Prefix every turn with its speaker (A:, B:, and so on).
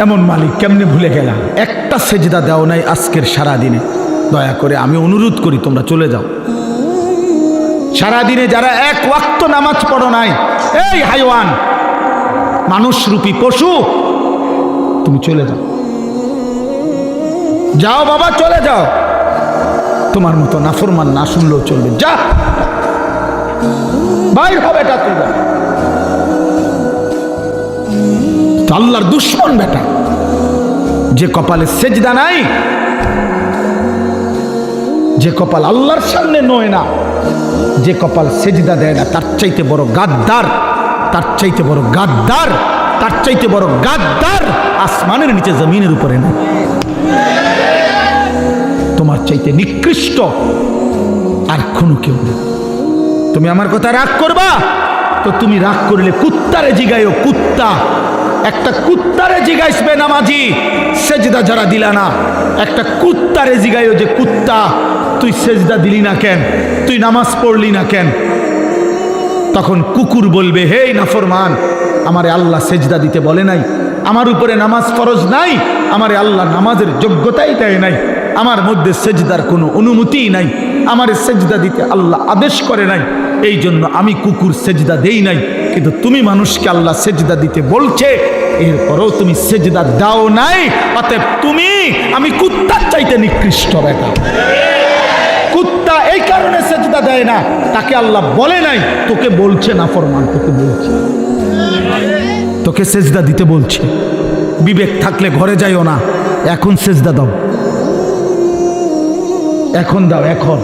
A: এমন মালিক কেমনে ভুলে গেলাম? একটা সেজদা দাও নাই আজকের সারা দিনে। দয়া করে আমি অনুরোধ করি তোমরা চলে যাও। সারাদিনে যারা এক ওয়াক্ত নামাজ পড়ো নাই, এই হাইওয়ান, মানুষরূপী পশু, তুমি চলে যাও। যাও বাবা, চলে যাও। তোমার মতো নাফরমান না শুনলেও চলবে। যা, বাইর হবে এটা। তুই আল্লাহর দুশ্মন বেটা। যে কপালে সেজদা নাই, যে কপাল আল্লাহর সামনে নয় না, যে কপাল সেজদা দেয় না, তার চাইতে বড় গাদ্দার, তার চাইতে বড় গাদ্দার, তার চাইতে বড় গাদ্দার আসমানের নিচে জমিনের উপরে না। তোমার চাইতে নিকৃষ্ট আর কোনো কেউ নেই। তুমি আমার কথা রাগ করবা তো তুমি রাগ করলে কুত্তারে জিগাইও। কুত্তা, একটা কুত্তারে জিগাইসবে নামাজি, সেজদা যারা দিলা না, একটা কুত্তারে জিগাইও যে কুত্তা তুই সেজদা দিলি না কেন, তুই নামাজ পড়লি না কেন? তখন কুকুর বলবে, হে নাফরমান, আমারে আল্লাহ সেজদা দিতে বলে নাই, আমার উপরে নামাজ ফরজ নাই, আমারে আল্লাহ নামাজের যোগ্যতাই দেয় নাই, আমার মধ্যে সেজদার কোনো অনুমতিই নাই, আমারে সেজদা দিতে আল্লাহ আদেশ করে নাই, এই জন্য আমি কুকুর সেজদা দেই নাই। কিন্তু তুমি মানুষকে আল্লাহ সেজদা দিতে বলছে, এরপরও তুমি সেজদা দাও নাই, অতএব তুমি আমি কুত্তার চাইতে নিকৃষ্ট বেটা। কুত্তা এই কারণে সেজদা দেয় না, তাকে আল্লাহ বলে নাই, তোকে বলছে নাফরমান, তোকে বলছে, তোকে সেজদা দিতে বলছে। বিবেক থাকলে ঘরে যাইও না, এখন সেজদা দাও, এখন দাও, এখন।